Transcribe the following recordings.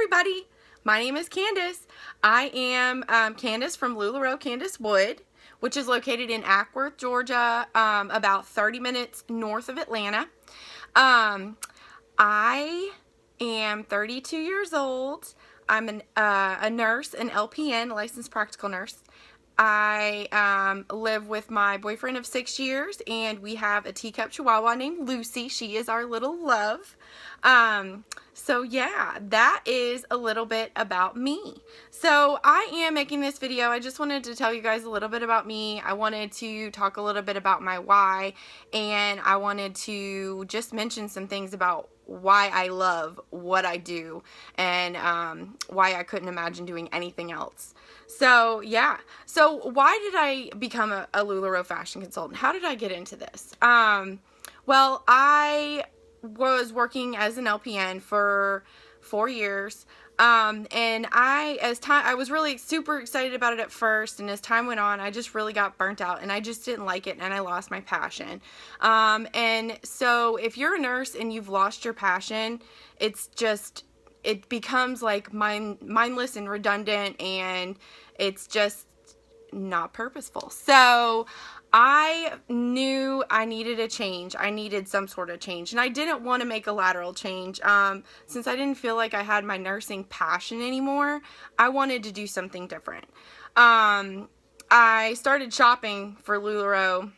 everybody, my name is Candace. I am Candace from LuLaRoe Candace Wood, which is located in Ackworth, Georgia, about 30 minutes north of Atlanta. I am 32 years old. I'm a nurse, an LPN, licensed practical nurse. I live with my boyfriend of 6 years, and we have a teacup chihuahua named Lucy. She is our little love. So yeah, that is a little bit about me. So I am making this video. I just wanted to tell you guys a little bit about me. I wanted to talk a little bit about my why, and I wanted to just mention some things about why I love what I do, and why I couldn't imagine doing anything else. So yeah, so why did I become a LuLaRoe fashion consultant? How did I get into this? Well, I was working as an LPN for 4 years, and I was really super excited about it at first, and as time went on, I just really got burnt out, and I just didn't like it, and I lost my passion. And so if you're a nurse and you've lost your passion, it becomes like mindless and redundant, and it's just not purposeful. So I knew I needed a change. I needed some sort of change, and I didn't want to make a lateral change. Since I didn't feel like I had my nursing passion anymore, I wanted to do something different. I started shopping for LuLaRoe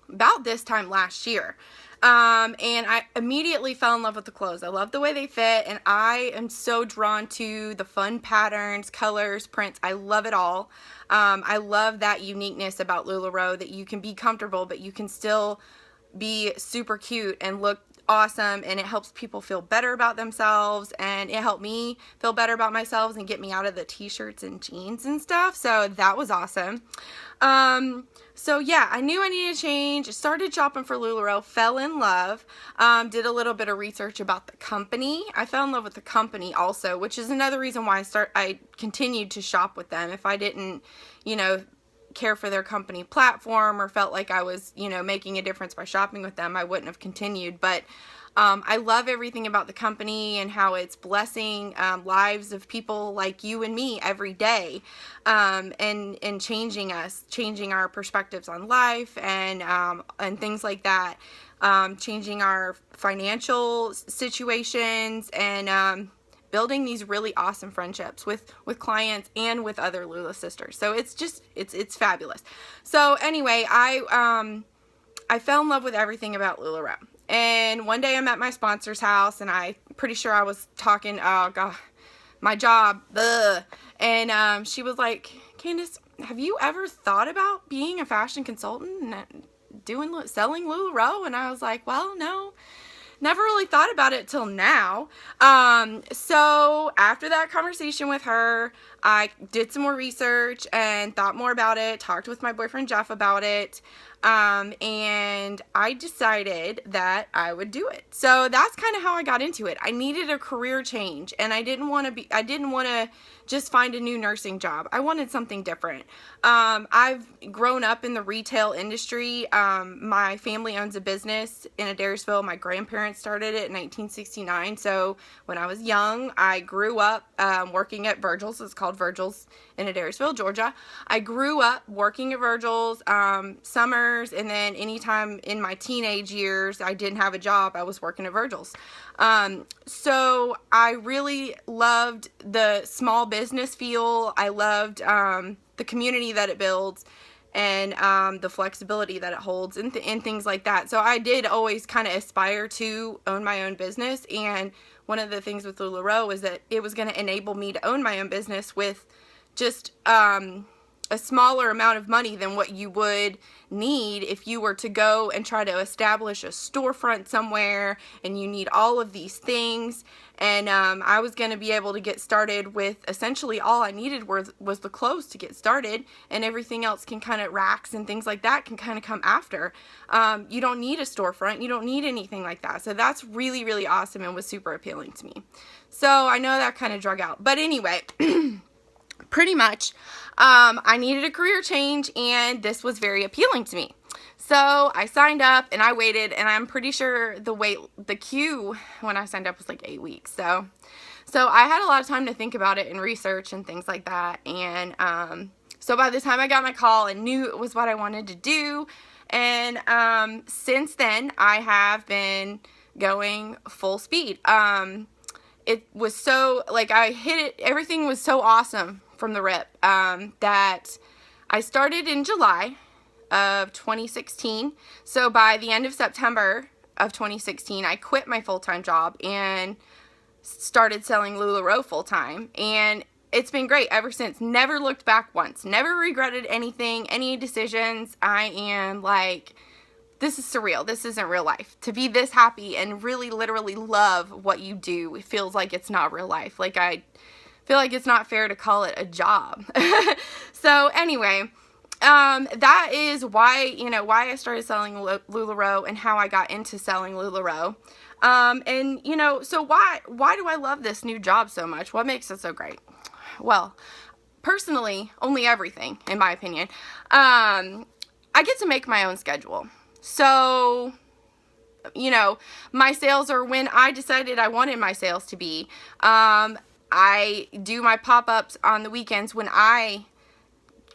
about this time last year. And I immediately fell in love with the clothes. I love the way they fit, and I am so drawn to the fun patterns, colors, prints. I love it all. I love that uniqueness about LuLaRoe, that you can be comfortable, but you can still be super cute and look awesome, and it helps people feel better about themselves, and it helped me feel better about myself and get me out of the t-shirts and jeans and stuff. So that was awesome. So yeah, I knew I needed a change. Started shopping for LuLaRoe, fell in love, did a little bit of research about the company. I fell in love with the company also, which is another reason why I continued to shop with them. If I didn't, care for their company platform or felt like I was, making a difference by shopping with them, I wouldn't have continued. But I love everything about the company and how it's blessing lives of people like you and me every day, and changing our perspectives on life, and things like that, changing our financial situations, and building these really awesome friendships with clients and with other Lula sisters. So it's fabulous. So anyway, I fell in love with everything about LuLaRoe. And one day I'm at my sponsor's house, and I'm pretty sure I was talking, oh god, my job, ugh. And she was like, Candace, have you ever thought about being a fashion consultant and selling LuLaRoe? And I was like, well, no. Never really thought about it till now. So after that conversation with her, I did some more research and thought more about it, talked with my boyfriend Jeff about it, and I decided that I would do it. So that's kind of how I got into it. I needed a career change, and I didn't want to just find a new nursing job. I wanted something different. I've grown up in the retail industry. My family owns a business in Adairsville. My grandparents started it in 1969. So when I was young, I grew up working at Virgil's. It's called Virgil's in Adairsville, Georgia. I grew up working at Virgil's summers, and then anytime in my teenage years I didn't have a job, I was working at Virgil's. So I really loved the small business feel. I loved the community that it builds, and the flexibility that it holds, and things like that. So I did always kind of aspire to own my own business, and one of the things with LuLaRoe was that it was going to enable me to own my own business with just a smaller amount of money than what you would need if you were to go and try to establish a storefront somewhere, and you need all of these things. And I was going to be able to get started with essentially all I needed was the clothes to get started, and everything else can kind of, racks and things like that can kind of come after. You don't need a storefront. You don't need anything like that. So that's really, really awesome and was super appealing to me. So I know that kind of drug out. But anyway, pretty much, I needed a career change, and this was very appealing to me. So I signed up, and I waited, and I'm pretty sure the queue when I signed up was like 8 weeks. So I had a lot of time to think about it and research and things like that. And so by the time I got my call, I knew it was what I wanted to do. And since then, I have been going full speed. It was so, like, I hit it, everything was so awesome from the rip, that I started in July of 2016. So by the end of September of 2016, I quit my full-time job and started selling LuLaRoe full-time. And it's been great ever since. Never looked back once. Never regretted anything, any decisions. I am like, this is surreal. This isn't real life. To be this happy and really literally love what you do, it feels like it's not real life. Like, I feel like it's not fair to call it a job. So anyway, that is why, why I started selling LuLaRoe and how I got into selling LuLaRoe. And so why do I love this new job so much? What makes it so great? Well, personally, only everything, in my opinion. I get to make my own schedule. So, my sales are when I decided I wanted my sales to be. I do my pop-ups on the weekends when I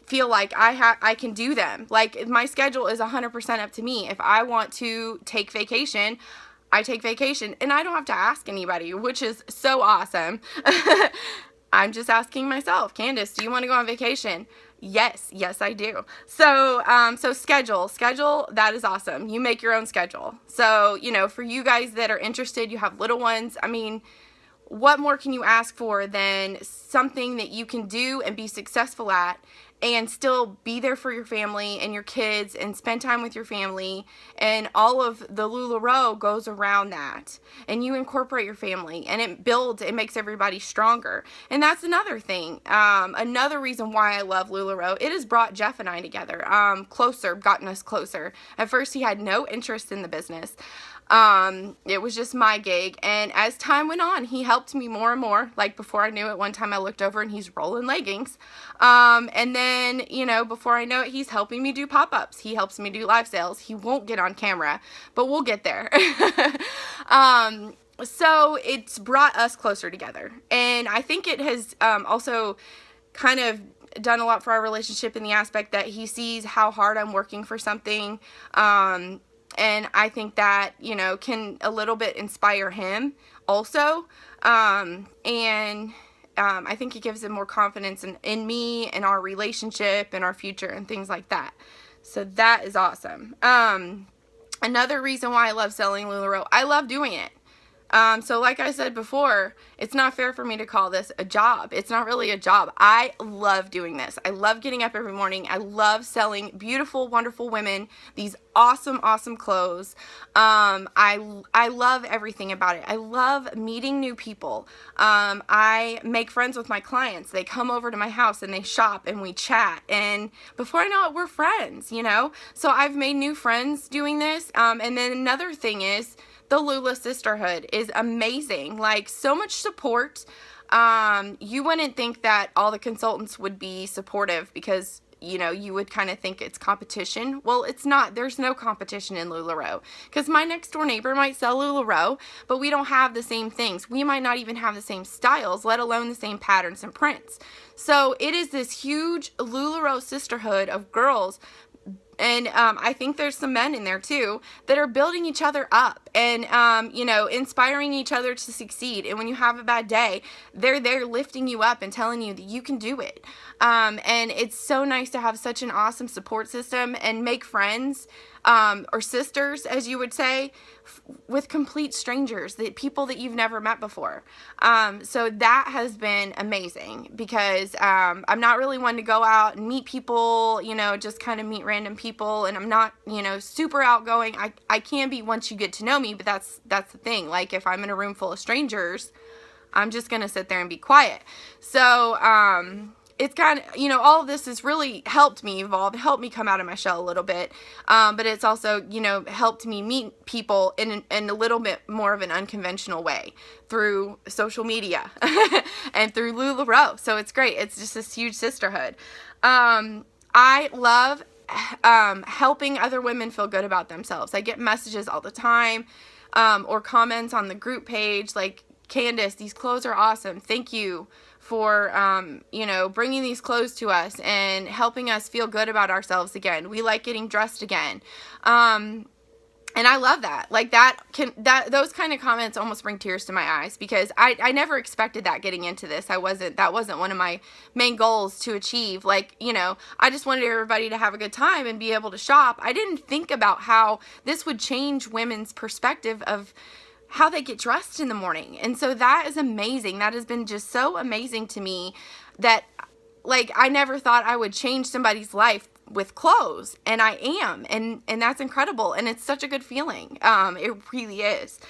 feel like I can do them. Like, my schedule is 100% up to me. If I want to take vacation, I take vacation, and I don't have to ask anybody, which is so awesome. I'm just asking myself, Candace, do you want to go on vacation? Yes, I do. So, schedule, that is awesome. You make your own schedule. So, for you guys that are interested, you have little ones, I mean, what more can you ask for than something that you can do and be successful at and still be there for your family and your kids and spend time with your family? And all of the LuLaRoe goes around that. And you incorporate your family, and it makes everybody stronger. And that's another thing. Another reason why I love LuLaRoe, it has brought Jeff and I together, gotten us closer. At first, he had no interest in the business. It was just my gig, and as time went on, he helped me more and more. Like, before I knew it, one time I looked over and he's rolling leggings, and then, before I know it, he's helping me do pop-ups. He helps me do live sales. He won't get on camera, but we'll get there. So it's brought us closer together, and I think it has also kind of done a lot for our relationship in the aspect that he sees how hard I'm working for something, and I think that, can a little bit inspire him also. I think it gives him more confidence in me and our relationship and our future and things like that. So that is awesome. Another reason why I love selling LuLaRoe, I love doing it. So like I said before, it's not fair for me to call this a job. It's not really a job. I love doing this. I love getting up every morning. I love selling beautiful, wonderful women these awesome, awesome clothes. I love everything about it. I love meeting new people. I make friends with my clients. They come over to my house and they shop and we chat. And before I know it, we're friends, So I've made new friends doing this. And then another thing is, the Lula Sisterhood is amazing. Like, so much support. You wouldn't think that all the consultants would be supportive because, you would kind of think it's competition. Well, it's not. There's no competition in LuLaRoe, because my next door neighbor might sell LuLaRoe, but we don't have the same things. We might not even have the same styles, let alone the same patterns and prints. So it is this huge LuLaRoe sisterhood of girls. And I think there's some men in there too that are building each other up and, inspiring each other to succeed. And when you have a bad day, they're there lifting you up and telling you that you can do it. And it's so nice to have such an awesome support system and make friends, or sisters, as you would say, with complete strangers, people that you've never met before. So that has been amazing because I'm not really one to go out and meet people, just kind of meet random people, and I'm not, super outgoing. I can be once you get to know me, but that's the thing. Like, if I'm in a room full of strangers, I'm just going to sit there and be quiet. So, it's kind of, all of this has really helped me evolve, helped me come out of my shell a little bit. But it's also, helped me meet people in a little bit more of an unconventional way through social media and through LuLaRoe. So it's great. It's just this huge sisterhood. I love helping other women feel good about themselves. I get messages all the time, or comments on the group page like, Candace, these clothes are awesome. Thank you for, you know, bringing these clothes to us and helping us feel good about ourselves again. We like getting dressed again. And I love that. Like those kind of comments almost bring tears to my eyes, because I never expected that getting into this. That wasn't one of my main goals to achieve. Like, you know, I just wanted everybody to have a good time and be able to shop. I didn't think about how this would change women's perspective of how they get dressed in the morning. And so that is amazing. That has been just so amazing to me, that like I never thought I would change somebody's life with clothes, and I am, and that's incredible, and it's such a good feeling. It really is.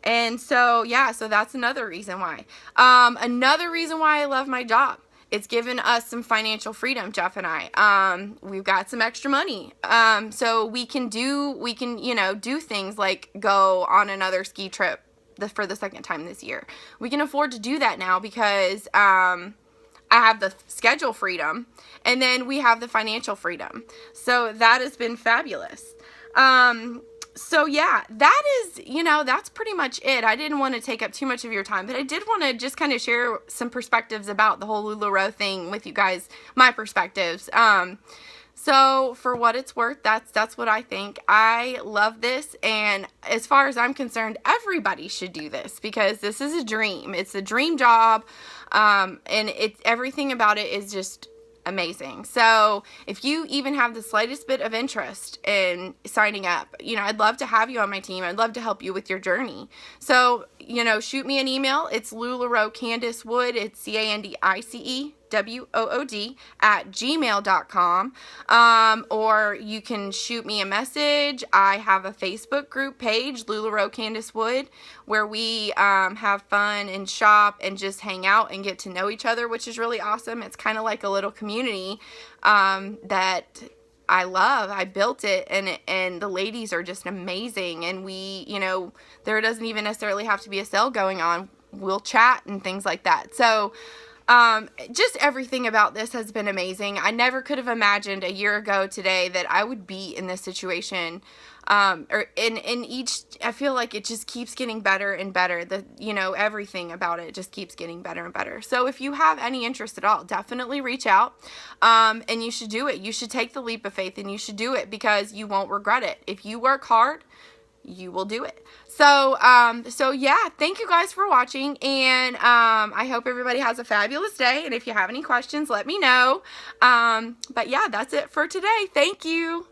And so yeah, so that's another reason why. Another reason why I love my job, it's given us some financial freedom, Jeff and I. We've got some extra money, so we can you know, do things like go on another ski trip for the second time this year. We can afford to do that now because I have the schedule freedom, and then we have the financial freedom. So that has been fabulous. So yeah, that is, you know, that's pretty much it. I didn't want to take up too much of your time, but I did want to just kind of share some perspectives about the whole LuLaRoe thing with you guys, my perspectives. So for what it's worth, that's what I think. I love this, and as far as I'm concerned, everybody should do this, because this is a dream. It's a dream job, and everything about it is just amazing. So if you even have the slightest bit of interest in signing up, you know, I'd love to have you on my team. I'd love to help you with your journey. So, you know, shoot me an email. It's LuLaRoe Candace Wood. It's CandiceWood@gmail.com. Or you can shoot me a message. I have a Facebook group page, LuLaRoe Candace Wood, where we have fun and shop and just hang out and get to know each other, which is really awesome. It's kind of like a little community that I love. I built it, and the ladies are just amazing. And we, you know, there doesn't even necessarily have to be a sale going on. We'll chat and things like that. So just everything about this has been amazing. I never could have imagined a year ago today that I would be in this situation. Or in each, I feel like it just keeps getting better and better. You know, everything about it just keeps getting better and better. So if you have any interest at all, definitely reach out. And you should do it. You should take the leap of faith, and you should do it, because you won't regret it. If you work hard, you will do it. So, so yeah, thank you guys for watching, and I hope everybody has a fabulous day, and if you have any questions, let me know. But yeah, that's it for today. Thank you.